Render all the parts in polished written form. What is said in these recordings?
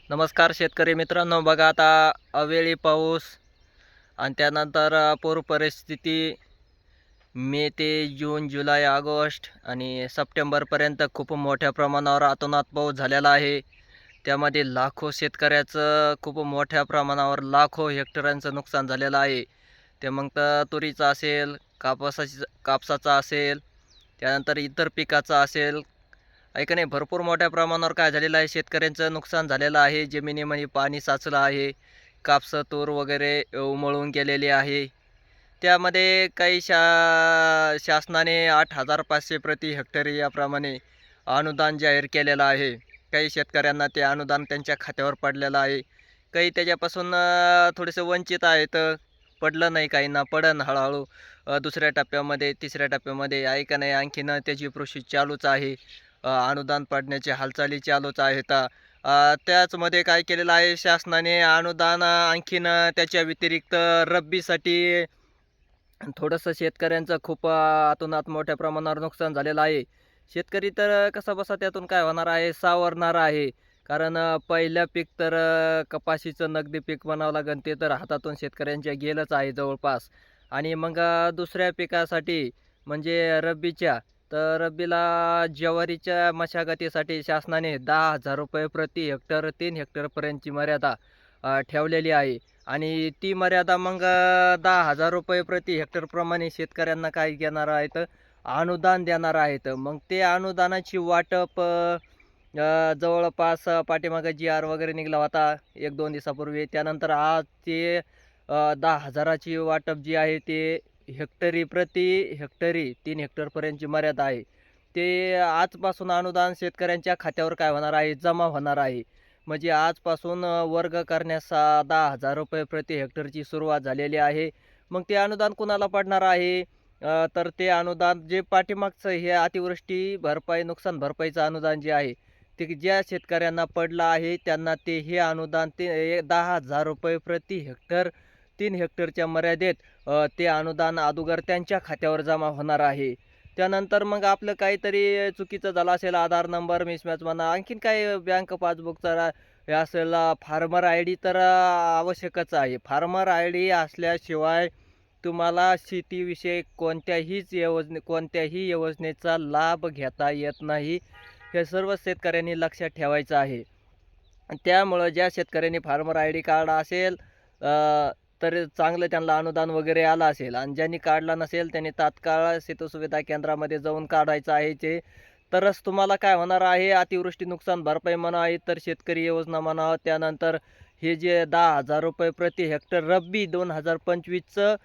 नमस्कार शेतकरी मित्रांनो, बघा आता अवेळी पाऊस आणि त्यानंतर पूर परिस्थिती मे ते जून, जुलै, ऑगस्ट आणि सप्टेंबरपर्यंत खूप मोठ्या प्रमाणावर अतोनात पाऊस झालेला आहे. त्यामध्ये लाखो शेतकऱ्याचं खूप मोठ्या प्रमाणावर लाखो हेक्टरांचं नुकसान झालेलं आहे. ते मग तर तुरीचं असेल, कापसाचं असेल, त्यानंतर इतर पिकाचं असेल. आहे का नाही, भरपूर मोठ्या प्रमाणावर काय झालेलं आहे, शेतकऱ्यांचं नुकसान झालेलं आहे. जमिनीमध्ये पाणी साचलं आहे. कापसं, तूर वगैरे उमळून गेलेली आहे. त्यामध्ये काही शासनाने 8,500 प्रति हेक्टरी याप्रमाणे अनुदान जाहीर केलेलं आहे. काही शेतकऱ्यांना ते अनुदान त्यांच्या खात्यावर पडलेलं आहे. काही त्याच्यापासून थोडेसे वंचित आहेत. पडलं नाही, काहींना पडन हळूहळू दुसऱ्या टप्प्यामध्ये, तिसऱ्या टप्प्यामध्ये आहे का नाही, आणखीन त्याची प्रोसेस चालूच आहे. अनुदान पडण्याची हालचाली चालूच आहेत. त्याचमध्ये काय केलेलं आहे शासनाने अनुदान, आणखीन त्याच्या व्यतिरिक्त रब्बीसाठी थोडंसं शेतकऱ्यांचं खूप अतोनात मोठ्या प्रमाणावर नुकसान झालेलं आहे. शेतकरी तर कसाबसा त्यातून काय होणार आहे, सावरणार आहे. कारण पहिलं पीक तर कपाशीचं नगदी पीक म्हणावं लागेल, ते तर हातातून शेतकऱ्यांच्या गेलंच आहे जवळपास. आणि मग दुसऱ्या पिकासाठी म्हणजे रब्बीच्या, तर रब्बीला ज्वारीच्या मशागतीसाठी शासनाने ₹10,000 प्रति हेक्टर 3 हेक्टरपर्यंतची मर्यादा ठेवलेली आहे. आणि ती मर्यादा मग ₹10,000 प्रति हेक्टरप्रमाणे शेतकऱ्यांना काय घेणार आहेत, अनुदान देणार आहेत. मग ते अनुदानाची वाटप जवळपास पाठीमागे जी-आर वगैरे निघाला होता 1-2 दिवसापूर्वी. त्यानंतर आज ते 10,000ची वाटप जी आहे ते प्रति हेक्टरी 3 हेक्टरपर्यंतची मर्यादा आहे. ते आजपासून अनुदान शेतकऱ्यांच्या खात्यावर काय होणार आहे, जमा होणार आहे. म्हणजे आजपासून वर्ग करण्यास ₹10,000 प्रति हेक्टरची सुरुवात झालेली आहे. मग ते अनुदान कुणाला पडणार आहे? तर ते अनुदान जे पाठीमागचं हे अतिवृष्टी भरपाई, नुकसान भरपाईचं अनुदान जे आहे, ते ज्या शेतकऱ्यांना पडलं आहे त्यांना ते हे अनुदान ते ₹10,000 प्रति हेक्टर 3 हेक्टरच्या मर्यादेत ते अनुदान अगोदर त्यांच्या खात्यावर जमा होणार आहे. त्यानंतर मग आपलं काहीतरी चुकीचं झालं असेल, आधार नंबर मिसमॅच म्हणा, आणखीन काही बँक पासबुकचा हे असेल, फार्मर आय-डी तर आवश्यकच आहे. फार्मर आय-डी असल्याशिवाय तुम्हाला शेतीविषयक कोणत्याही योजनेचा लाभ घेता येत नाही. हे सर्व शेतकऱ्यांनी लक्षात ठेवायचं आहे. त्यामुळं ज्या शेतकऱ्यांनी फार्मर आय-डी कार्ड असेल तर चांगलं त्यांना अनुदान वगैरे आलं असेल, आणि ज्यांनी काढला नसेल त्यांनी तात्काळ सेतुसुविधा केंद्रामध्ये जाऊन काढायचं आहे ते. तरच तुम्हाला काय होणार आहे, अतिवृष्टी नुकसान भरपाई म्हणा, इतर शेतकरी योजना म्हणा, त्यानंतर हे जे ₹10,000 प्रति हेक्टर रब्बी 2025चं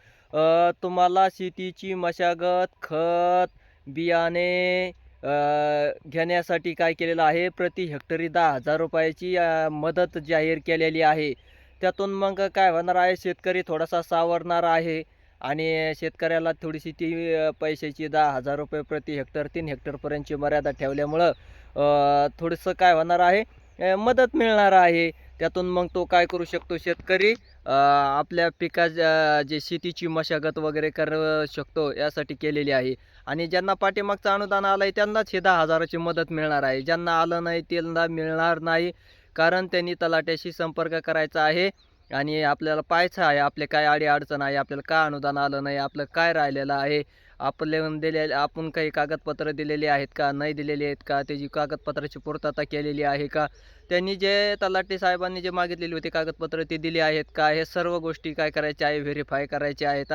तुम्हाला शेतीची मशागत, खत, बियाणे घेण्यासाठी काय केलेलं आहे, प्रति हेक्टरी ₹10,000ची मदत जाहीर केलेली आहे. त्यातून मग काय होणार आहे, शेतकरी थोडासा सावरणार आहे. आणि शेतकऱ्याला थोडीशी ती पैशाची ₹10,000 प्रति हेक्टर 3 हेक्टरपर्यंतची मर्यादा ठेवल्यामुळं थोडंसं काय होणार आहे, मदत मिळणार आहे. त्यातून मग तो काय करू शकतो शेतकरी, आपल्या जे शेतीची मशागत वगैरे करू शकतो, यासाठी केलेली आहे. आणि ज्यांना पाठीमागचं अनुदान आलं आहे त्यांनाच हे 10,000ची मदत मिळणार आहे. ज्यांना आलं नाही त्यांना मिळणार नाही. कारण त्यांनी तलाठ्याशी संपर्क करायचा आहे आणि आपल्याला पाहायचं आहे आपले काय अडी-अडचण आहे, आपल्याला का अनुदान आलं नाही, आपलं काय राहिलेलं आहे, आपण काही कागदपत्र दिलेली आहेत का, नाही दिलेली आहेत का, त्याची कागदपत्राची पूर्तता केलेली आहे का, त्यांनी जे तलाठी साहेबांनी जे मागितलेली होती कागदपत्र ते दिली आहेत का, हे सर्व गोष्टी काय करायच्या आहे, व्हेरीफाय करायच्या आहेत.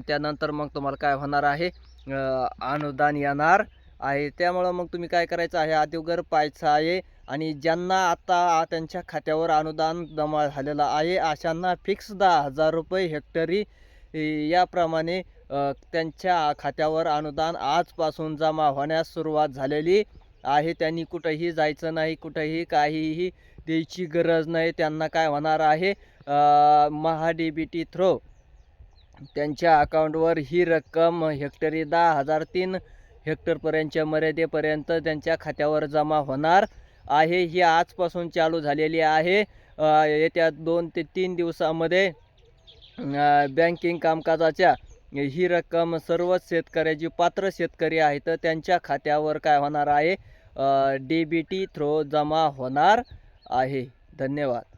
त्यानंतर मग तुम्हाला काय होणार आहे, अनुदान येणार आहे. त्यामुळं मग तुम्ही काय करायचं आहे, अगोदर पाहायचं आहे. आणि ज्यांना आता त्यांच्या खात्यावर अनुदान जमा झालेलं आहे अशांना फिक्स ₹10,000 हेक्टरी याप्रमाणे त्यांच्या खात्यावर अनुदान आजपासून जमा होण्यास सुरुवात झालेली आहे. त्यांनी कुठंही जायचं नाही, कुठंही काहीही द्यायची गरज नाही. त्यांना काय होणार आहे, महा-डी-बी-टी थ्रू त्यांच्या अकाउंटवर ही रक्कम हेक्टरी 10,003 हेक्टरपर्यंतच्या मर्यादेपर्यंत त्यांच्या खात्यावर जमा होणार आहे. ही आजपासून चालू झालेली आहे. येत्या 2 ते 3 दिवसामध्ये बँकिंग कामकाजाच्या ही रक्कम सर्वच शेतकऱ्याची पात्र शेतकरी आहेत त्यांच्या खात्यावर काय होणार आहे, डी-बी-टी थ्रू जमा होणार आहे. धन्यवाद.